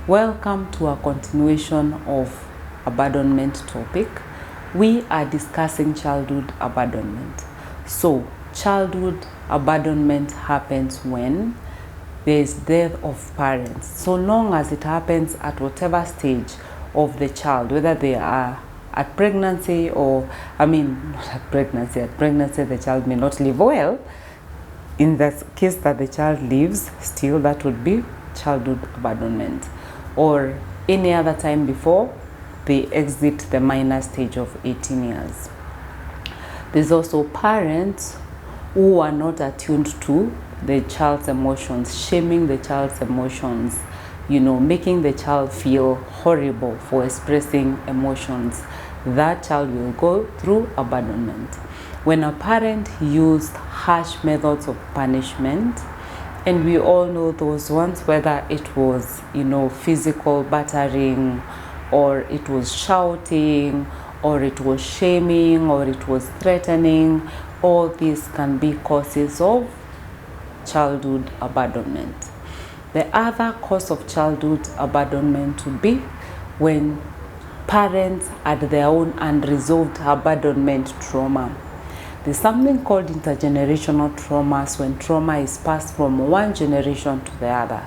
Welcome to a continuation of abandonment topic. We are discussing childhood abandonment. So, childhood abandonment happens when there is death of parents. So long as it happens at whatever stage of the child, whether they are at pregnancy or, not at pregnancy. At pregnancy, the child may not live well. In the case that the child lives, still that would be childhood abandonment. Or any other time before they exit the minor stage of 18 years. There's also parents who are not attuned to the child's emotions, shaming the child's emotions, making the child feel horrible for expressing emotions. That child will go through abandonment. When a parent used harsh methods of punishment, and we all know those ones, whether it was, physical battering, or it was shouting, or it was shaming, or it was threatening, all these can be causes of childhood abandonment. The other cause of childhood abandonment would be when parents had their own unresolved abandonment trauma. There's something called intergenerational traumas, when trauma is passed from one generation to the other.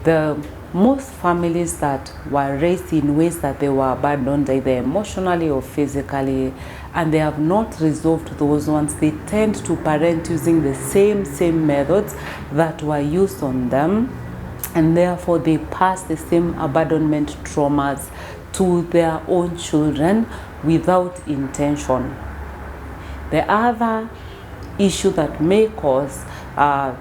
The most families that were raised in ways that they were abandoned, either emotionally or physically, and they have not resolved those ones, they tend to parent using the same methods that were used on them, and therefore they pass the same abandonment traumas to their own children without intention. The other issue that may cause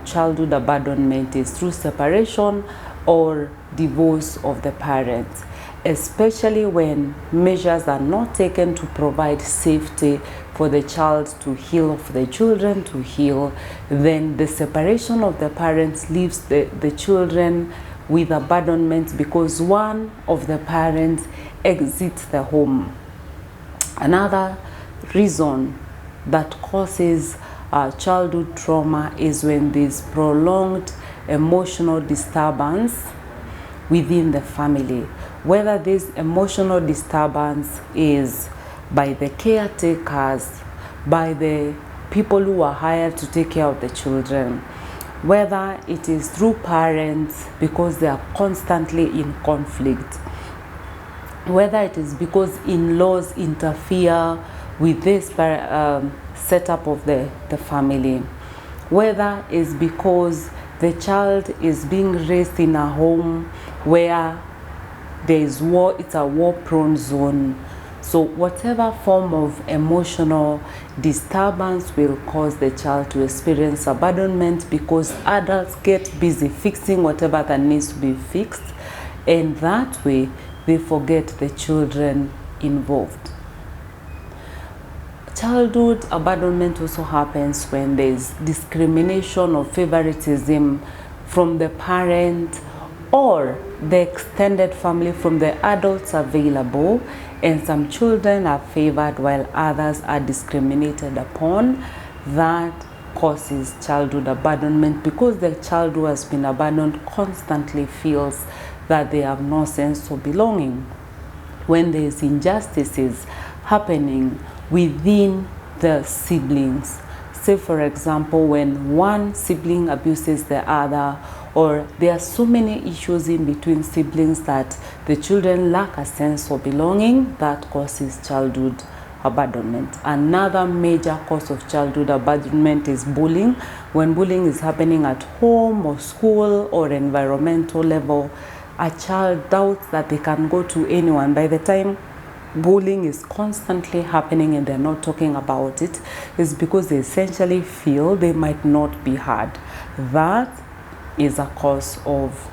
childhood abandonment is through separation or divorce of the parents, especially when measures are not taken to provide safety for the child to heal, for the children to heal. Then the separation of the parents leaves the children with abandonment because one of the parents exits the home. Another reason that causes childhood trauma is when there's prolonged emotional disturbance within the family. Whether this emotional disturbance is by the caretakers, by the people who are hired to take care of the children, whether it is through parents because they are constantly in conflict, whether it is because in-laws interfere with this setup of the family, whether it's because the child is being raised in a home where there is war, it's a war-prone zone. So whatever form of emotional disturbance will cause the child to experience abandonment, because adults get busy fixing whatever that needs to be fixed, and that way they forget the children involved. Childhood abandonment also happens when there is discrimination or favoritism from the parent or the extended family, from the adults available, and some children are favored while others are discriminated upon. That causes childhood abandonment because the child who has been abandoned constantly feels that they have no sense of belonging. When there is injustices happening within the siblings, say for example when one sibling abuses the other, or there are so many issues in between siblings that the children lack a sense of belonging, that causes childhood abandonment. Another major cause of childhood abandonment is bullying. When bullying is happening at home or school or environmental level, a child doubts that they can go to anyone. By the time bullying is constantly happening and they're not talking about it, is because they essentially feel they might not be heard. That is a cause of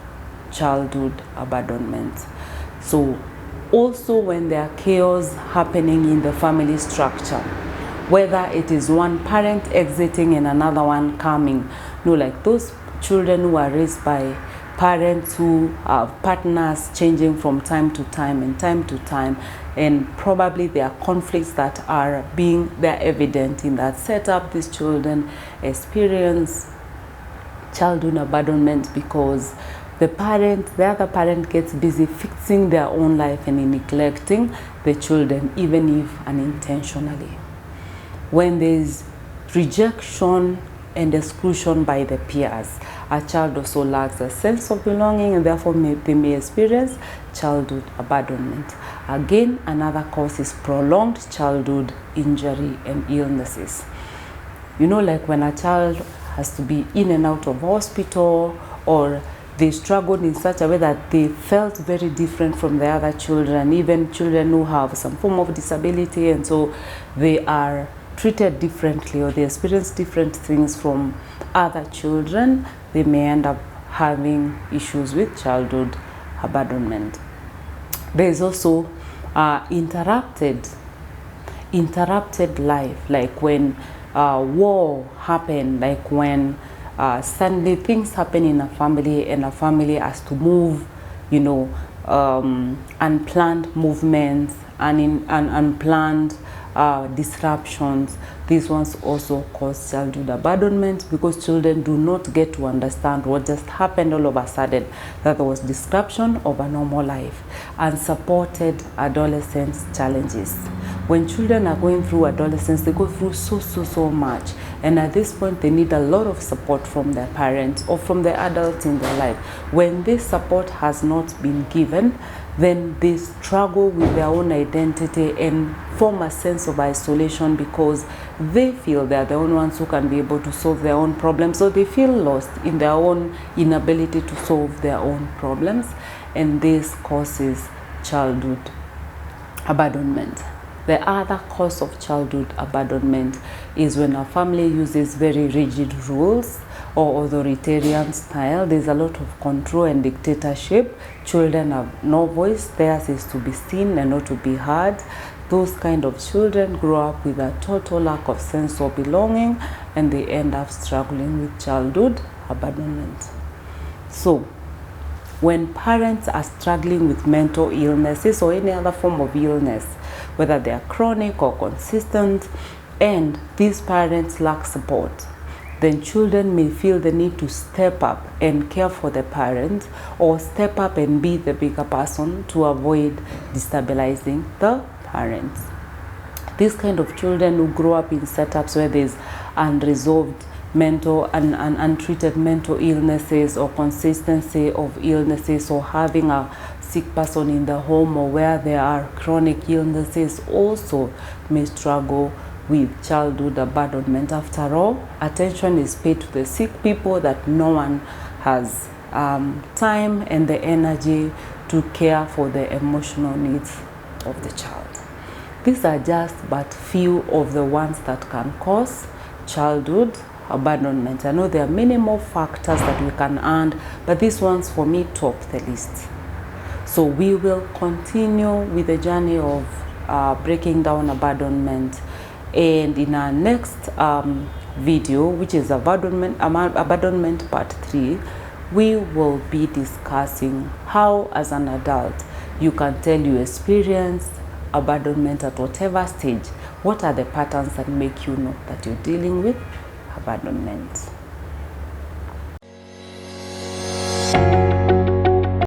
childhood abandonment. So also when there are chaos happening in the family structure, whether it is one parent exiting and another one coming, like those children who are raised by parents who have partners changing from time to time, and probably there are conflicts that they're evident in that setup. These children experience childhood abandonment because the other parent gets busy fixing their own life and neglecting the children, even if unintentionally. When there is rejection and exclusion by the peers, a child also lacks a sense of belonging, and therefore they may experience childhood abandonment. Again, another cause is prolonged childhood injury and illnesses. You know, like when a child has to be in and out of hospital, or they struggled in such a way that they felt very different from the other children, even children who have some form of disability, and so they are treated differently, or they experience different things from other children, they may end up having issues with childhood abandonment. There is also interrupted life, like when war happened, like when suddenly things happen in a family and a family has to move, you know, unplanned movements and unplanned disruptions. These ones also cause childhood abandonment, because children do not get to understand what just happened all of a sudden, that there was disruption of a normal life. Unsupported adolescence challenges. When children are going through adolescence, they go through so much, and at this point they need a lot of support from their parents or from the adults in their life. When this support has not been given, then they struggle with their own identity and form a sense of isolation, because they feel they are the only ones who can be able to solve their own problems. So they feel lost in their own inability to solve their own problems, and this causes childhood abandonment. The other cause of childhood abandonment is when a family uses very rigid rules or authoritarian style. There's a lot of control and dictatorship. Children have no voice. Theirs is to be seen and not to be heard. Those kind of children grow up with a total lack of sense of belonging, and they end up struggling with childhood abandonment. So, when parents are struggling with mental illnesses or any other form of illness, whether they are chronic or consistent, and these parents lack support, then children may feel the need to step up and care for the parent, or step up and be the bigger person to avoid destabilizing the parents. These kind of children who grow up in setups where there's unresolved mental and untreated mental illnesses, or consistency of illnesses, or having a sick person in the home, or where there are chronic illnesses, also may struggle with childhood abandonment. After all, attention is paid to the sick people that no one has time and the energy to care for the emotional needs of the child. These are just but few of the ones that can cause childhood abandonment. I know there are many more factors that we can add, but these ones for me top the list. So we will continue with the journey of breaking down abandonment, and in our next video, which is abandonment part 3, we will be discussing how as an adult you can tell you experienced abandonment at whatever stage. What are the patterns that make you know that you're dealing with abandonment?